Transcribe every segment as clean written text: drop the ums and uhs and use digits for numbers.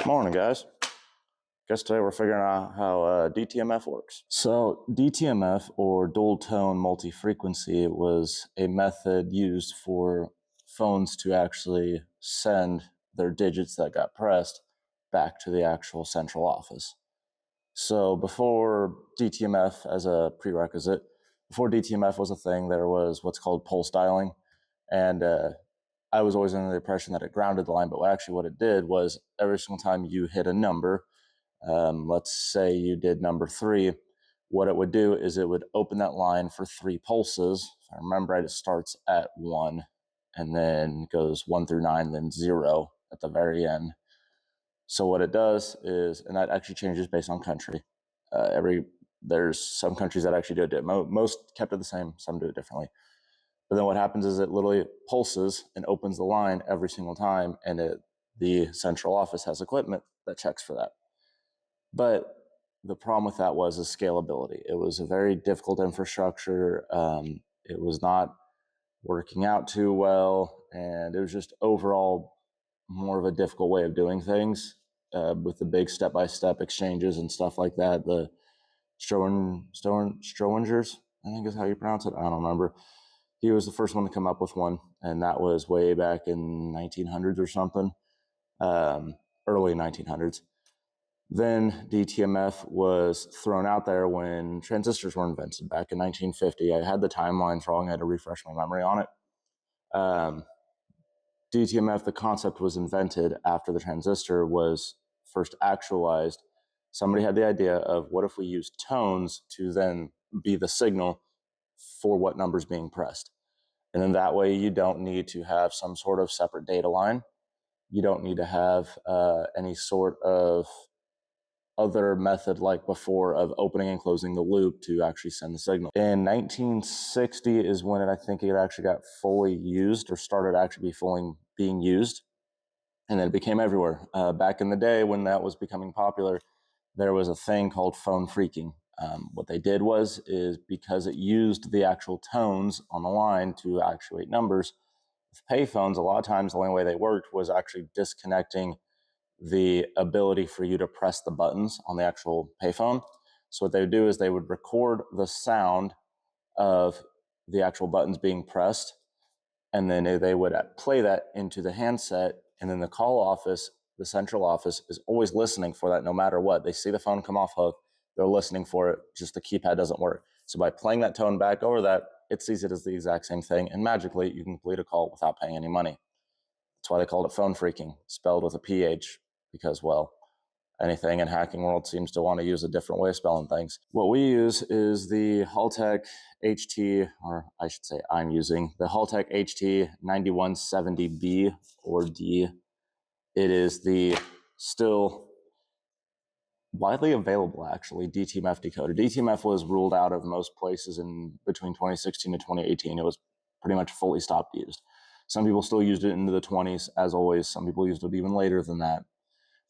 Morning, guys. Guess today we're figuring out how DTMF works. So DTMF, or dual tone multi-frequency, was a method used for phones to actually send their digits that got pressed back to the actual central office. So before DTMF as a prerequisite, before DTMF was a thing, there was what's called pulse dialing. And I was always under the impression that it grounded the line, but actually what it did was every single time you hit a number, let's say you did number 3, what it would do is it would open that line for 3 pulses. If I remember right, it starts at 1 and then goes 1 through 9, then 0 at the very end. So what it does is, and that actually changes based on country. There's some countries that actually do it. Most kept it the same, some do it differently. But then what happens is it literally pulses and opens the line every single time, and the central office has equipment that checks for that. But the problem with that was scalability. It was a very difficult infrastructure. It was not working out too well, and it was just overall more of a difficult way of doing things with the big step-by-step exchanges and stuff like that. The Strowingers, I think is how you pronounce it. I don't remember. He was the first one to come up with one, and that was way back in 1900s or something, early 1900s. Then DTMF was thrown out there when transistors were invented back in 1950. I had the timelines wrong. I had to refresh my memory on it. DTMF, the concept was invented after the transistor was first actualized. Somebody had the idea of what if we use tones to then be the signal for what number's being pressed. And then that way you don't need to have some sort of separate data line. You don't need to have any sort of other method like before of opening and closing the loop to actually send the signal. In 1960 is when I think it actually got fully used, or started actually being used. And then it became everywhere. Back in the day when that was becoming popular, there was a thing called phone phreaking. What they did is because it used the actual tones on the line to actuate numbers, with payphones, a lot of times the only way they worked was actually disconnecting the ability for you to press the buttons on the actual payphone. So what they would do is they would record the sound of the actual buttons being pressed, and then they would play that into the handset, and then the call office, the central office, is always listening for that no matter what. They see the phone come off hook, they're listening for it, just the keypad doesn't work. So by playing that tone back over that, it sees it as the exact same thing, and magically you can complete a call without paying any money. That's why they called it phone phreaking, spelled with a PH, because, well, anything in hacking world seems to want to use a different way of spelling things. What we use is the Haltech HT, or I should say I'm using the Haltech HT 9170B or D. It is the still widely available, actually, DTMF decoder. DTMF was ruled out of most places in between 2016 to 2018. It was pretty much fully stopped used. Some people still used it into the 20s, as always. Some people used it even later than that.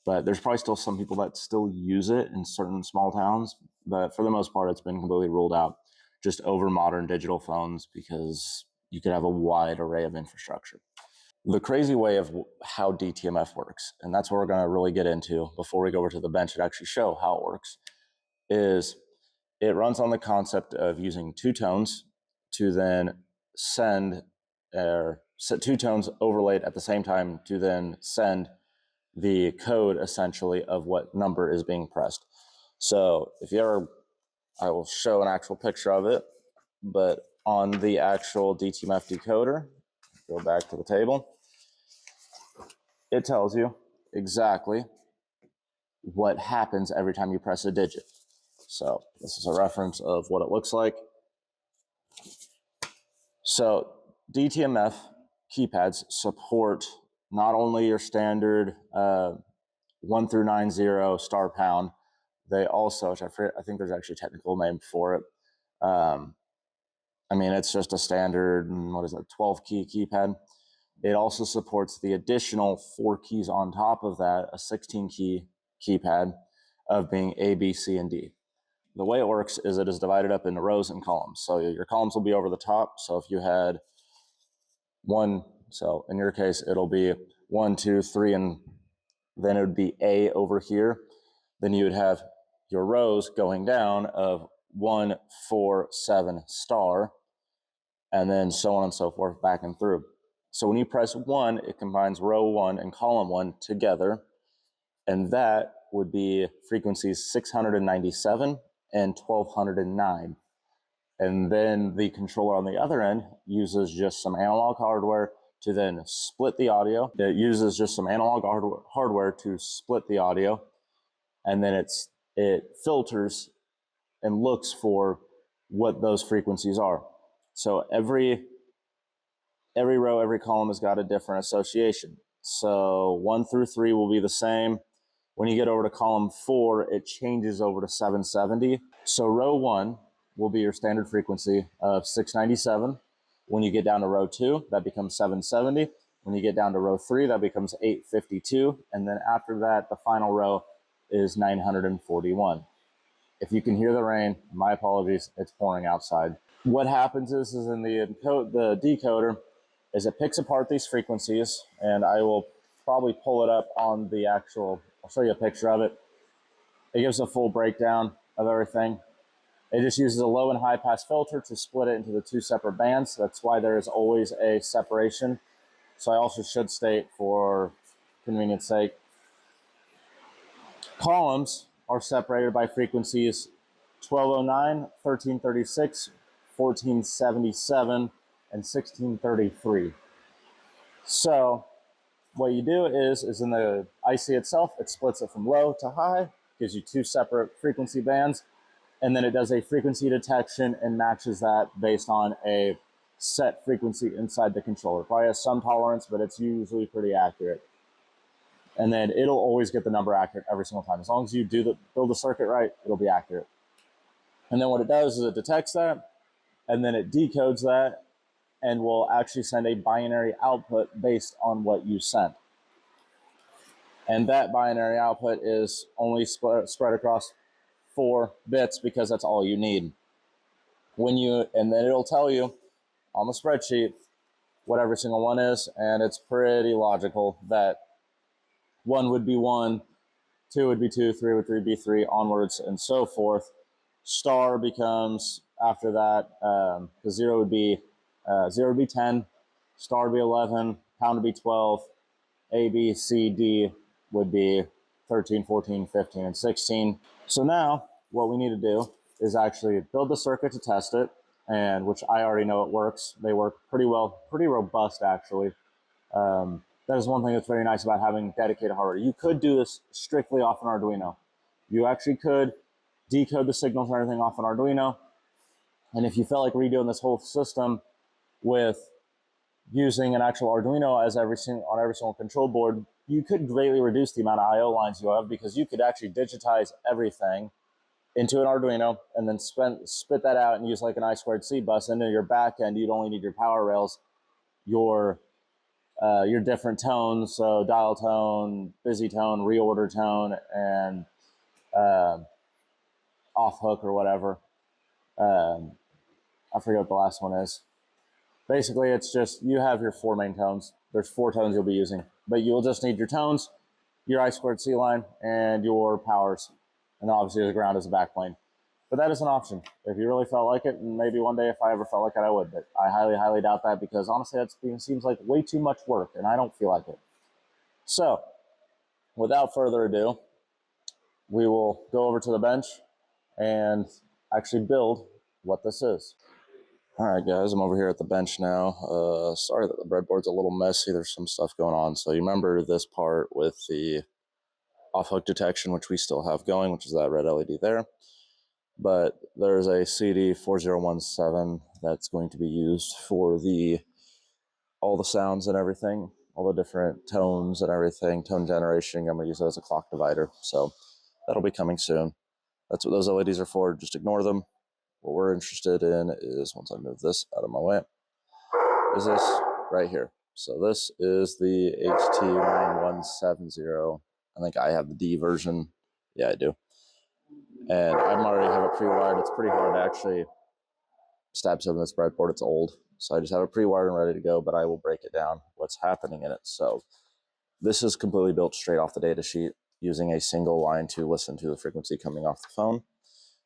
But there's probably still some people that still use it in certain small towns. But for the most part, it's been completely ruled out just over modern digital phones because you could have a wide array of infrastructure. The crazy way of how DTMF works, and that's what we're going to really get into before we go over to the bench and actually show how it works, is it runs on the concept of using 2 tones to then send, or set 2 tones overlaid at the same time to then send the code essentially of what number is being pressed. So if you ever, I will show an actual picture of it, but on the actual DTMF decoder, go back to the table, it tells you exactly what happens every time you press a digit. So this is a reference of what it looks like. So DTMF keypads support not only your standard 1 through 90 star pound, they also, which I think there's actually a technical name for it. I mean, it's just a standard, 12 key keypad. It also supports the additional 4 keys on top of that, a 16 key keypad of being A, B, C, and D. The way it works is it is divided up into rows and columns. So your columns will be over the top. So if you had one, so in your case, it'll be 1, 2, 3, and then it would be A over here. Then you would have your rows going down of 1, 4, 7 star, and then so on and so forth back and through. So when you press 1, it combines row 1 and column 1 together, and that would be frequencies 697 and 1209. And then the controller on the other end uses just some analog hardware to then split the audio. It uses just some analog hardware to split the audio, and then it filters and looks for what those frequencies are. So every row, every column has got a different association. So 1 through 3 will be the same. When you get over to column 4, it changes over to 770. So row 1 will be your standard frequency of 697. When you get down to row 2, that becomes 770. When you get down to row 3, that becomes 852. And then after that, the final row is 941. If you can hear the rain, my apologies, it's pouring outside. What happens is in the decoder, is it picks apart these frequencies, and I will probably pull it up on the actual, I'll show you a picture of it. It gives a full breakdown of everything. It just uses a low and high pass filter to split it into the 2 separate bands. That's why there is always a separation. So I also should state, for convenience sake, columns are separated by frequencies 1209, 1336, 1477, and 1633. So what you do is in the IC itself, it splits it from low to high, gives you 2 separate frequency bands, and then it does a frequency detection and matches that based on a set frequency inside the controller. Probably has some tolerance, but it's usually pretty accurate. And then it'll always get the number accurate every single time. As long as you build the circuit right, it'll be accurate. And then what it does is it detects that, and then it decodes that, and will actually send a binary output based on what you sent. And that binary output is only spread across 4 bits because that's all you need. And then it'll tell you on the spreadsheet what every single one is, and it's pretty logical that 1 would be 1, 2 would be 2, 3 would be 3, onwards and so forth. Star becomes, after that, the 0 would be 10, star would be 11, pound would be 12, A, B, C, D would be 13, 14, 15, and 16. So now what we need to do is actually build the circuit to test it, and which I already know it works. They work pretty well, pretty robust actually. That is one thing that's very nice about having dedicated hardware. You could do this strictly off an Arduino. You actually could decode the signals and everything off an Arduino. And if you felt like redoing this whole system with using an actual Arduino as on every single control board, you could greatly reduce the amount of I/O lines you have, because you could actually digitize everything into an Arduino and then spit that out and use like an I2C bus. And in your back end, you'd only need your power rails, your different tones, so dial tone, busy tone, reorder tone, and off hook or whatever. I forget what the last one is. Basically, it's just you have your 4 main tones. There's 4 tones you'll be using, but you'll just need your tones, your I2C line, and your powers, and obviously the ground is a backplane. But that is an option if you really felt like it, and maybe one day if I ever felt like it, I would. But I highly, highly doubt that, because honestly, that seems like way too much work, and I don't feel like it. So, without further ado, we will go over to the bench and actually build what this is. All right, guys, I'm over here at the bench now. Sorry that the breadboard's a little messy. There's some stuff going on. So you remember this part with the off-hook detection, which we still have going, which is that red LED there. But there's a CD4017 that's going to be used for all the sounds and everything, all the different tones and everything, tone generation. I'm going to use it as a clock divider. So that'll be coming soon. That's what those LEDs are for. Just ignore them. What we're interested in is, once I move this out of my way, is this right here. So this is the HT9170. I think I have the D version. Yeah, I do. And I already have it pre-wired. It's pretty hard to actually stab some of this breadboard. It's old. So I just have it pre-wired and ready to go, but I will break it down, what's happening in it. So This is completely built straight off the data sheet using a single line to listen to the frequency coming off the phone.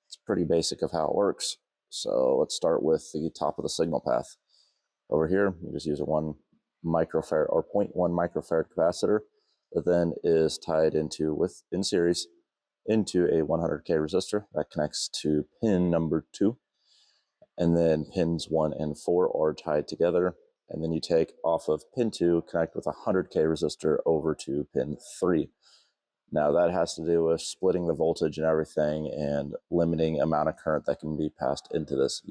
It's pretty basic of how it works. So let's start with the top of the signal path. Over here, you just use a 1 microfarad or 0.1 microfarad capacitor that then is tied into in series into a 100K resistor that connects to pin number 2. And then pins 1 and 4 are tied together. And then you take off of pin 2, connect with a 100K resistor over to pin 3. Now that has to do with splitting the voltage and everything and limiting amount of current that can be passed into this.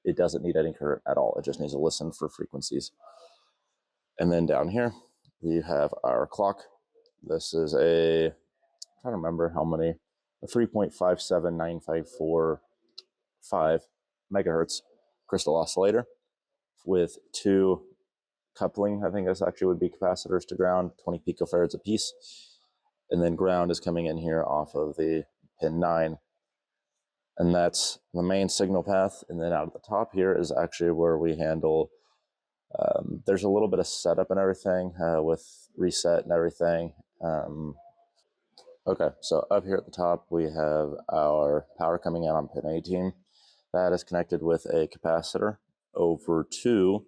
It doesn't need any current at all. It just needs to listen for frequencies. And then down here, we have our clock. This is I'm trying to remember how many, a 3.57954.5 megahertz crystal oscillator with 2 coupling, I think this actually would be capacitors to ground, 20 picofarads a piece. And then ground is coming in here off of the pin 9. And that's the main signal path. And then out at the top here is actually where we handle, there's a little bit of setup and everything with reset and everything. Okay, so up here at the top, we have our power coming in on pin 18. That is connected with a capacitor over to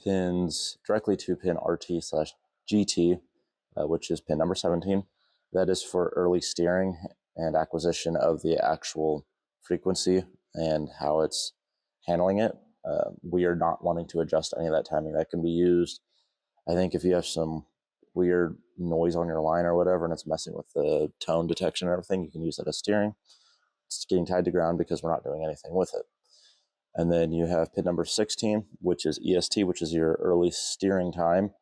pins, directly to pin RT/GT, which is pin number 17. That is for early steering and acquisition of the actual frequency and how it's handling it. We are not wanting to adjust any of that timing. That can be used, I think, if you have some weird noise on your line or whatever and it's messing with the tone detection and everything, you can use that as steering. It's getting tied to ground because we're not doing anything with it. And then you have pin number 16, which is EST, which is your early steering time.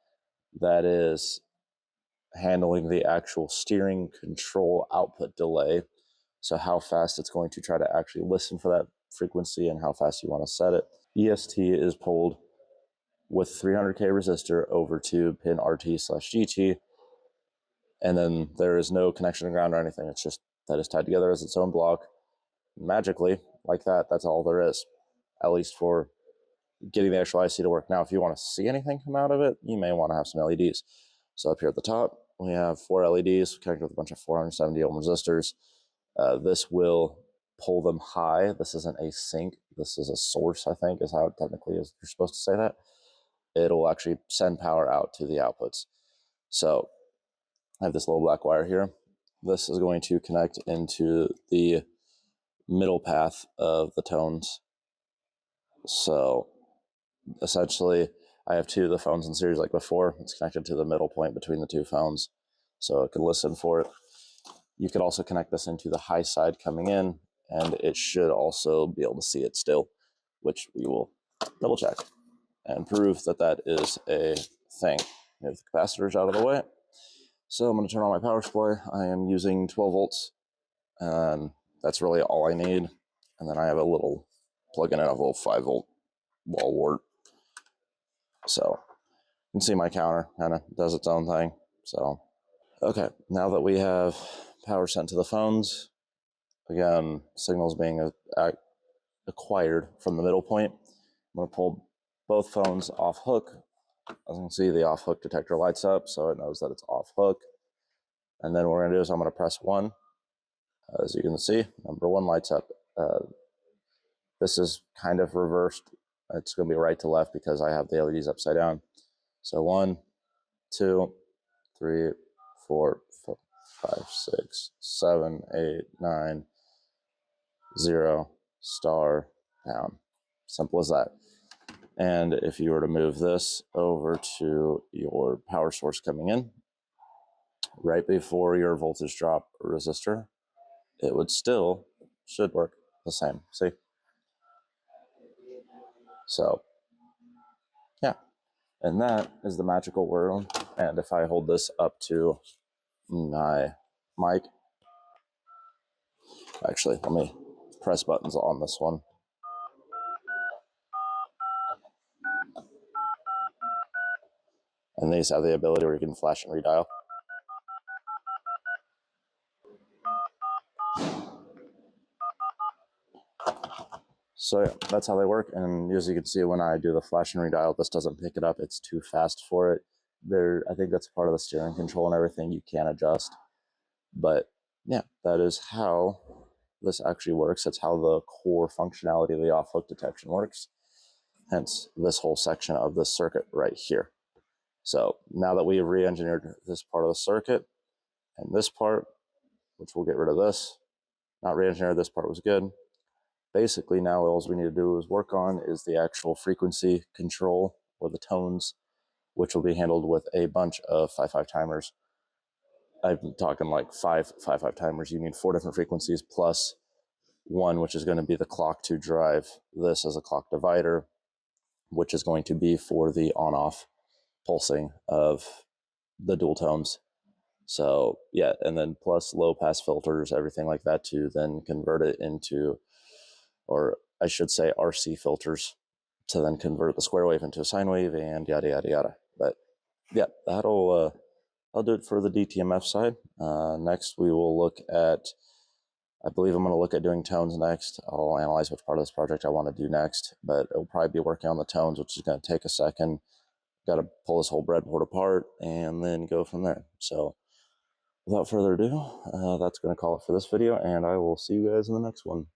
That is handling the actual steering control output delay. So how fast it's going to try to actually listen for that frequency and how fast you want to set it. EST is pulled with 300K resistor over to pin RT/GT. And then there is no connection to ground or anything. It's just that is tied together as its own block. Magically, like that, that's all there is, at least for getting the actual IC to work. Now, if you want to see anything come out of it, you may want to have some LEDs. So up here at the top, we have 4 LEDs connected with a bunch of 470 ohm resistors. This will pull them high. This isn't a sink. This is a source, I think, is how it technically is. You're supposed to say that. It'll actually send power out to the outputs. So I have this little black wire here. This is going to connect into the middle path of the tones. So essentially, I have 2 of the phones in series like before. It's connected to the middle point between the 2 phones, so it can listen for it. You could also connect this into the high side coming in, and it should also be able to see it still, which we will double check and prove that that is a thing. Move the capacitors out of the way. So I'm going to turn on my power supply. I am using 12 volts, and that's really all I need. And then I have a little plug-in of a little 5-volt wall wart. So you can see my counter kind of does its own thing. So, okay, now that we have power sent to the phones, again, signals being acquired from the middle point, I'm going to pull both phones off hook. As you can see, the off hook detector lights up, so it knows that it's off hook. And then what we're going to do is I'm going to press 1. As you can see, number 1 lights up. This is kind of reversed. It's going to be right to left because I have the LEDs upside down. So 1, 2, 3, 4, 5, 6, 7, 8, 9, 0, star, down. Simple as that. And if you were to move this over to your power source coming in, right before your voltage drop resistor, it would should work the same. See? So, yeah. And that is the magical world. And if I hold this up to my mic, actually, let me press buttons on this one. And these have the ability where you can flash and redial. So yeah, that's how they work. And as you can see, when I do the flash and redial, this doesn't pick it up. It's too fast for it. I think that's part of the steering control and everything you can adjust. But yeah, that is how this actually works. That's how the core functionality of the off-hook detection works. Hence this whole section of the circuit right here. So now that we have re-engineered this part of the circuit and this part, which we'll get rid of this, not re-engineered, this part was good. Basically now all we need to do is work on is the actual frequency control or the tones, which will be handled with a bunch of 5/5 timers. I'm talking like 5/5 timers. You need 4 different frequencies plus one, which is going to be the clock to drive this as a clock divider, which is going to be for the on-off pulsing of the dual tones. So yeah, and then plus low pass filters, everything like that to then convert it into, or I should say RC filters, to then convert the square wave into a sine wave and yada yada yada. But yeah, I'll do it for the DTMF side. Next we will look at, I believe I'm going to look at doing tones next. I'll analyze which part of this project I want to do next, but it'll probably be working on the tones, which is going to take a second. Got to pull this whole breadboard apart and then go from there. So without further ado, that's going to call it for this video, and I will see you guys in the next one.